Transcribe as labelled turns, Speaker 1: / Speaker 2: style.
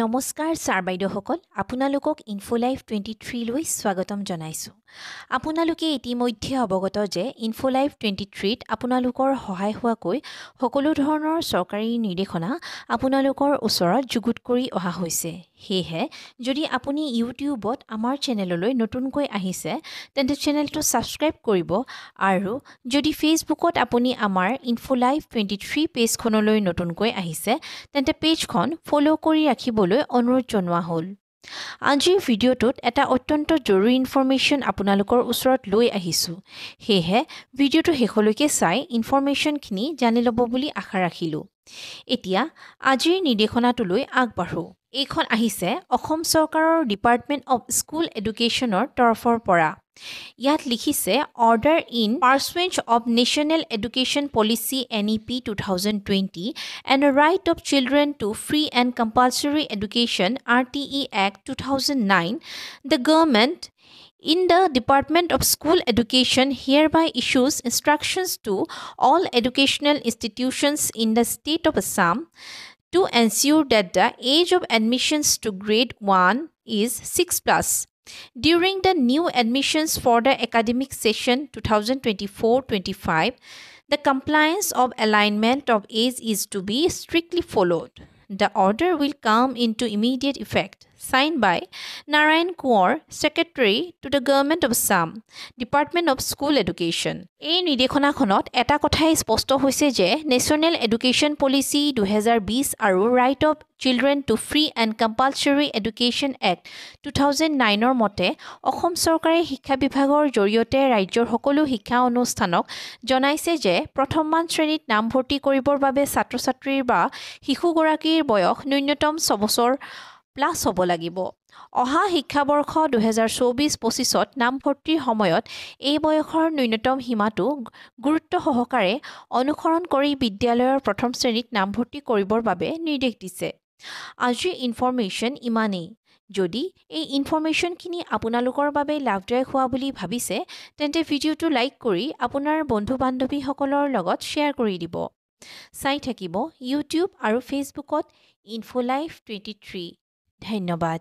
Speaker 1: নমস্কাৰ ছাৰ বাইদেউসকল আপোনালোকক ইনফোলাইভ 23 লৈ স্বাগতম জনাইছো। আপোনালোকে ইতিমধ্যে অৱগত যে ইনফোলাইভ 23 ত আপোনালোকৰ সহায় হোৱাকৈ সকলো ধৰণৰ চৰকাৰী নিৰ্দেশনা আপোনালোকৰ ওচৰত যুগুত কৰি অহা হৈছে। হেহে যদি আপুনি ইউটিউবত আমাৰ চেনেললৈ নতুনকৈ আহিছে তেন্তে চেনেলটো সাবস্ক্ৰাইব কৰিব আৰু যদি ফেসবুকত আপুনি আমাৰ ইনফোলাইভ 23 পেজখনলৈ নতুনকৈ আহিছে তেন্তে পেজখন ফলো কৰি ৰাখিবলৈ অনুৰোধ জনোৱা হ'ল। আজিৰ ভিডিঅ'টোত এটা অত্যন্ত জৰুৰী ইনফৰমেশ্যন আপোনালোকৰ ওচৰত লৈ আহিছো। হেহে ভিডিঅ'টো শেষলৈকে চাই ইনফৰমেশ্যনখিনি জানি ল'ব বুলি আশা ৰাখিলো। এতিয়া আজিৰ নিৰ্দেশনাটোলৈ আগবাঢ়ো। এইখন আহিছে অসম চৰকাৰৰ ডিপাৰ্টমেণ্ট অফ স্কুল এডুকেশ্যনৰ তৰফৰ পৰা। ইয়াত লিখিছে order in pursuance of National Education Policy NEP 2020 and the right of children to free and compulsory education RTE Act 2009, the government in the Department of School Education hereby issues instructions to all educational institutions in the state of Assam to ensure that the age of admissions to grade 1 is 6+. During the new admissions for the academic session 2024-25, the compliance of alignment of age is to be strictly followed. The order will come into immediate effect. Signed by Narayan Kaur, Secretary to the Government of Assam, Department of School Education. এই নিৰ্দেশনাখনত এটা কথাই স্পষ্ট হৈছে যে national Education Policy 2020 আৰু Right of Children to Free and Compulsory Education Act 2009ৰ মতে অসম চৰকাৰে শিক্ষা বিভাগৰ জৰিয়তে ৰাজ্যৰ সকলো শিক্ষা অনুষ্ঠানক জনাইছে যে প্ৰথমমান শ্ৰেণীত নামভৰ্তি কৰিবৰ বাবে ছাত্ৰ-ছাত্ৰীৰ বা শিশুগৰাকীৰ বয়স ন্যূনতম 6 বছৰ প্লাস হ'ব লাগিব। অহা শিক্ষাবৰ্ষ 2024-25ত নামভৰ্তিৰ সময়ত এই বয়সৰ ন্যূনতম সীমাটো গুৰুত্ব সহকাৰে অনুসৰণ কৰি বিদ্যালয়ৰ প্ৰথম শ্ৰেণীত নামভৰ্তি কৰিবৰ বাবে নিৰ্দেশ দিছে। আজিৰ ইনফৰমেশ্যন ইমানেই। যদি এই ইনফৰমেশ্যনখিনি আপোনালোকৰ বাবে লাভদায়ক হোৱা বুলি ভাবিছে তেন্তে ভিডিঅ'টো লাইক কৰি আপোনাৰ বন্ধু-বান্ধৱীসকলৰ লগত শ্বেয়াৰ কৰি দিব। চাই থাকিব ইউটিউব আৰু ফেচবুকত ইনফোলাইভ 23। ধন্যবাদ।